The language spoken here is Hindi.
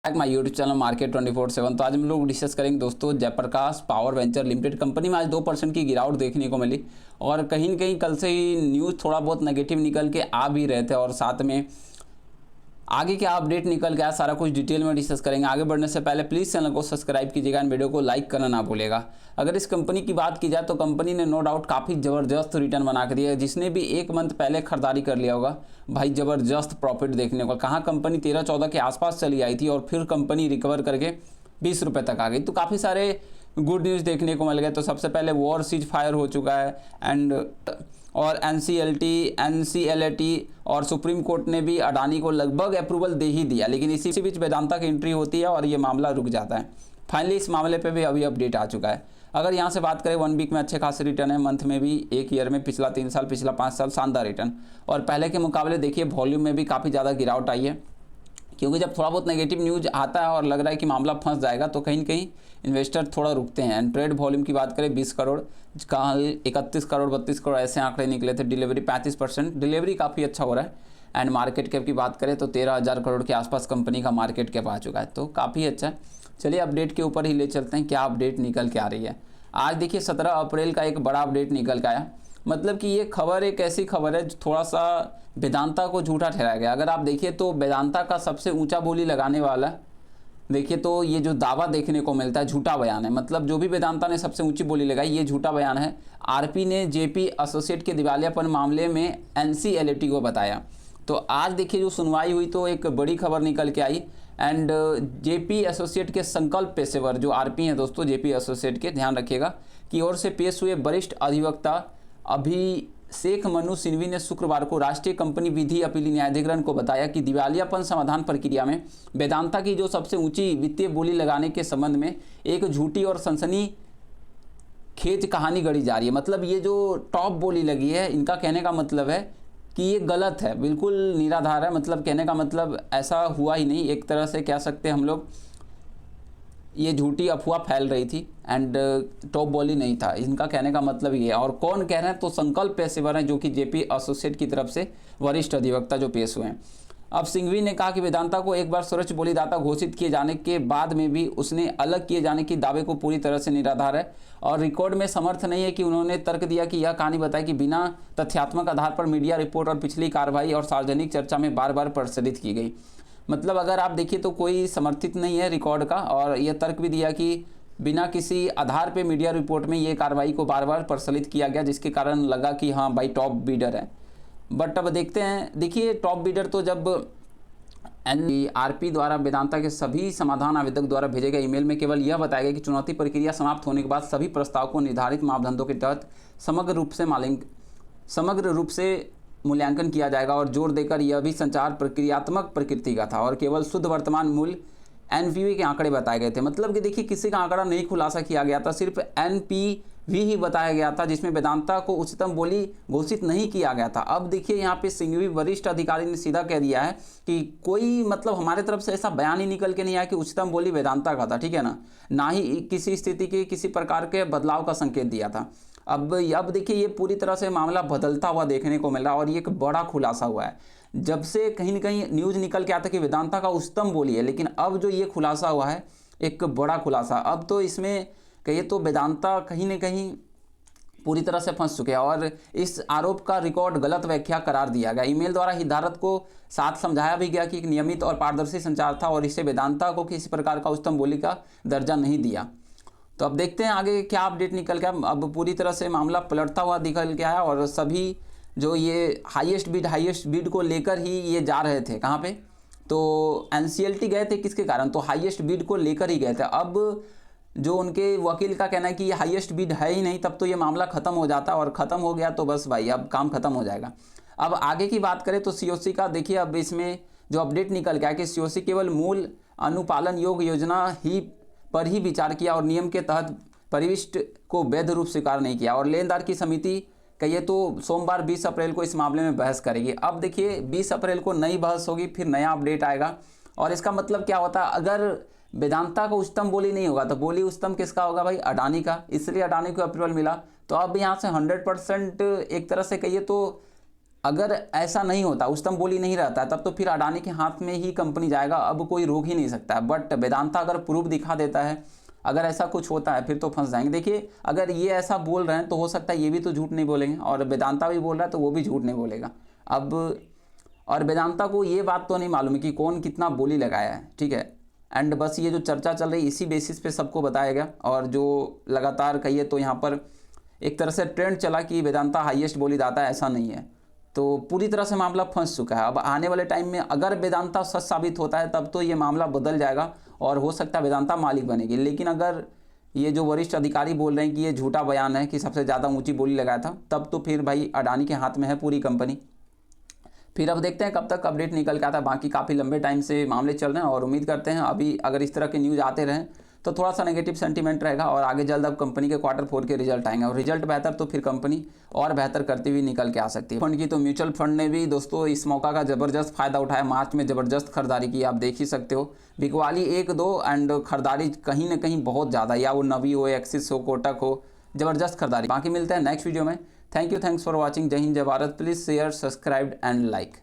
My YouTube channel market 24/7। तो आज हम लोग डिस्कस करेंगे दोस्तों Jaiprakash Power Venture Limited company में आज 2% की गिरावट देखने को मिली और कहीं न कहीं कल से ही न्यूज़ थोड़ा बहुत नेगेटिव निकल के आ भी रहे थे और साथ में आगे क्या अपडेट निकल गया सारा कुछ डिटेल में डिस्कस करेंगे। आगे बढ़ने से पहले प्लीज़ चैनल को सब्सक्राइब कीजिएगा एंड वीडियो को लाइक करना ना भूलेगा। अगर इस कंपनी की बात की जाए तो कंपनी ने नो डाउट काफ़ी ज़बरदस्त रिटर्न बना के दिया है। जिसने भी एक मंथ पहले खरीदारी कर लिया होगा भाई ज़बरदस्त प्रॉफिट देखने को। कहाँ कंपनी 13-14 के आसपास चली आई थी और फिर कंपनी रिकवर करके 20 रुपये तक आ गई। तो काफ़ी सारे गुड न्यूज़ देखने को मिल गए। तो सबसे पहले वॉर सीज फायर हो चुका है एंड और NCLAT और सुप्रीम कोर्ट ने भी अडानी को लगभग अप्रूवल दे ही दिया, लेकिन इसी बीच वेदांता की एंट्री होती है और ये मामला रुक जाता है। फाइनली इस मामले पे भी अभी अपडेट आ चुका है। अगर यहाँ से बात करें 1 वीक में अच्छे खासे रिटर्न है, मंथ में भी, एक ईयर में, पिछला 3 साल, पिछला 5 साल शानदार रिटर्न। और पहले के मुकाबले देखिए वॉल्यूम में भी काफ़ी ज़्यादा गिरावट आई है, क्योंकि जब थोड़ा बहुत नेगेटिव न्यूज़ आता है और लग रहा है कि मामला फंस जाएगा तो कहीं न कहीं इन्वेस्टर थोड़ा रुकते हैं। एंड ट्रेड वॉल्यूम की बात करें 20 करोड़, कल 31 करोड़ 32 करोड़ ऐसे आंकड़े निकले थे। डिलीवरी 35%, डिलीवरी काफ़ी अच्छा हो रहा है। एंड मार्केट कैप की बात करें तो 13,000 करोड़ के आसपास कंपनी का मार्केट कैप आ चुका है, तो काफ़ी अच्छा है। चलिए अपडेट के ऊपर ही ले चलते हैं, क्या अपडेट निकल के आ रही है। आज देखिए 17 अप्रैल का एक बड़ा अपडेट निकल के आया। मतलब कि ये खबर एक ऐसी खबर है जो थोड़ा सा वेदांता को झूठा ठहराया गया। अगर आप देखिए तो वेदांता का सबसे ऊंचा बोली लगाने वाला देखिए तो ये जो दावा देखने को मिलता है झूठा बयान है। मतलब जो भी वेदांता ने सबसे ऊंची बोली लगाई ये झूठा बयान है। आरपी ने जेपी एसोसिएट के दिवालियापन मामले में NCLAT को बताया। तो आज देखिए जो सुनवाई हुई तो एक बड़ी खबर निकल के आई एंड जेपी एसोसिएट के संकल्प पेशेवर जो आरपी हैं दोस्तों, जेपी एसोसिएट के, ध्यान रखिएगा, की ओर से पेश हुए वरिष्ठ अधिवक्ता अभिषेक मनु सिंघवी ने शुक्रवार को राष्ट्रीय कंपनी विधि अपील न्यायाधिकरण को बताया कि दिवालियापन समाधान प्रक्रिया में वेदांता की जो सबसे ऊंची वित्तीय बोली लगाने के संबंध में एक झूठी और सनसनी खेज कहानी गढ़ी जा रही है। मतलब ये जो टॉप बोली लगी है, इनका कहने का मतलब है कि ये गलत है, बिल्कुल निराधार है। मतलब कहने का मतलब ऐसा हुआ ही नहीं, एक तरह से कह सकते हम लोग ये झूठी अफवाह फैल रही थी एंड टॉप बोली नहीं था, इनका कहने का मतलब ये है। और कौन कह रहे हैं तो संकल्प पेशेवर हैं जो कि जेपी एसोसिएट की तरफ से वरिष्ठ अधिवक्ता जो पेश हुए हैं। अब सिंघवी ने कहा कि वेदांता को एक बार सर्वोच्च बोलीदाता घोषित किए जाने के बाद में भी उसने अलग किए जाने की दावे को पूरी तरह से निराधार है और रिकॉर्ड में समर्थ नहीं है। कि उन्होंने तर्क दिया कि यह कहानी बताई कि बिना तथ्यात्मक आधार पर मीडिया रिपोर्ट और पिछली कार्रवाई और सार्वजनिक चर्चा में बार बार प्रसारित की गई। मतलब अगर आप देखिए तो कोई समर्थित नहीं है रिकॉर्ड का। और यह तर्क भी दिया कि बिना किसी आधार पे मीडिया रिपोर्ट में ये कार्रवाई को बार बार प्रचलित किया गया, जिसके कारण लगा कि हाँ भाई टॉप बीडर है। बट अब देखते हैं, देखिए टॉप बीडर तो जब आरपी द्वारा वेदांता के सभी समाधान आवेदक द्वारा भेजे गए ईमेल में केवल यह बताया गया कि चुनौती प्रक्रिया समाप्त होने के बाद सभी प्रस्ताव को निर्धारित मापदंडों के तहत समग्र रूप से मूल्यांकन किया जाएगा। और जोर देकर यह भी संचार प्रक्रियात्मक प्रकृति का था और केवल शुद्ध वर्तमान मूल्य NPV के आंकड़े बताए गए थे। मतलब कि देखिए किसी का आंकड़ा नहीं खुलासा किया गया था, सिर्फ NPV ही बताया गया था, जिसमें वेदांता को उच्चतम बोली घोषित नहीं किया गया था। अब देखिए यहाँ पे सिंघवी वरिष्ठ अधिकारी ने सीधा कह दिया है कि कोई मतलब हमारे तरफ से ऐसा बयान ही निकल के नहीं आया कि उच्चतम बोली वेदांता का था, ठीक है ना ही किसी स्थिति के किसी प्रकार के बदलाव का संकेत दिया था। अब देखिए ये पूरी तरह से मामला बदलता हुआ देखने को मिल रहा है और ये एक बड़ा खुलासा हुआ है। जब से कहीं न कहीं न्यूज़ निकल के आता कि वेदांता का उच्चतम बोली है, लेकिन अब जो ये खुलासा हुआ है एक बड़ा खुलासा। अब तो इसमें कहिए तो वेदांता कहीं न कहीं पूरी तरह से फंस चुके हैं और इस आरोप का रिकॉर्ड गलत व्याख्या करार दिया गया। ईमेल द्वारा हितधारक को साथ समझाया भी गया कि एक नियमित और पारदर्शी संचार था और इसे वेदांता को किसी प्रकार का उच्चतम बोली का दर्जा नहीं दिया। तो अब देखते हैं आगे क्या अपडेट निकल गया। अब पूरी तरह से मामला पलटता हुआ निकल के आया और सभी जो ये हाईएस्ट बीड को लेकर ही ये जा रहे थे। कहाँ पे तो NCLAT गए थे, किसके कारण तो हाईएस्ट बीड को लेकर ही गए थे। अब जो उनके वकील का कहना है कि ये हाईएस्ट बीड है ही नहीं, तब तो ये मामला खत्म हो जाता और ख़त्म हो गया तो बस भाई अब काम खत्म हो जाएगा। अब आगे की बात करें तो COC का देखिए, अब इसमें जो अपडेट निकल गया कि COC केवल मूल अनुपालन योग्य योजना पर ही विचार किया और नियम के तहत परिविष्ट को वैध रूप स्वीकार नहीं किया। और लेनदार की समिति कहिए तो सोमवार 20 अप्रैल को इस मामले में बहस करेगी। अब देखिए 20 अप्रैल को नई बहस होगी, फिर नया अपडेट आएगा। और इसका मतलब क्या होता है, अगर वेदांता को उच्चतम बोली नहीं होगा तो बोली उच्चतम किसका होगा भाई, अडानी का। इसलिए अडानी को अप्रूवल मिला। तो अब यहाँ से 100% एक तरह से कहिए तो अगर ऐसा नहीं होता, उच्चतम बोली नहीं रहता, तब तो फिर अडानी के हाथ में ही कंपनी जाएगा, अब कोई रोक ही नहीं सकता। बट वेदांता अगर प्रूफ दिखा देता है, अगर ऐसा कुछ होता है, फिर तो फंस जाएंगे। देखिए अगर ये ऐसा बोल रहे हैं तो हो सकता है ये भी तो झूठ नहीं बोलेंगे, और वेदांता भी बोल रहा है तो वो भी झूठ नहीं बोलेगा। अब और वेदांता को ये बात तो नहीं मालूम है कि कौन कितना बोली लगाया है, ठीक है। एंड बस ये जो चर्चा चल रही इसी बेसिस पे सबको बताया गया, और जो लगातार कहिए तो यहाँ पर एक तरह से ट्रेंड चला कि वेदांता हाईएस्ट बोली दाता है, ऐसा नहीं है। तो पूरी तरह से मामला फंस चुका है। अब आने वाले टाइम में अगर वेदांता सच साबित होता है तब तो ये मामला बदल जाएगा और हो सकता है वेदांता मालिक बनेगी। लेकिन अगर ये जो वरिष्ठ अधिकारी बोल रहे हैं कि ये झूठा बयान है कि सबसे ज़्यादा ऊंची बोली लगाया था, तब तो फिर भाई अडानी के हाथ में है पूरी कंपनी। फिर अब देखते हैं कब तक अपडेट निकल के आता है। बाकी काफ़ी लंबे टाइम से मामले चल रहे हैं और उम्मीद करते हैं अभी अगर इस तरह के न्यूज़ आते रहें तो थोड़ा सा नेगेटिव सेंटीमेंट रहेगा, और आगे जल्द अब कंपनी के Q4 के रिजल्ट आएंगे, और रिजल्ट बेहतर तो फिर कंपनी और बेहतर करती हुई निकल के आ सकती है। फंड की तो म्यूचुअल फंड ने भी दोस्तों इस मौका का ज़बरदस्त फायदा उठाया, मार्च में ज़बरदस्त खरीदारी की, आप देख ही सकते हो। बिकवाली 1-2 एंड खरीदारी कहीं ना कहीं बहुत ज़्यादा, या वो नवी हो, एक्सिस हो, कोटक हो, ज़बरदस्त खरीदारी। बाकी मिलते हैं नेक्स्ट वीडियो में। Thanks for watching. जय हिंद, जय Bharat. Please share, subscribe and like.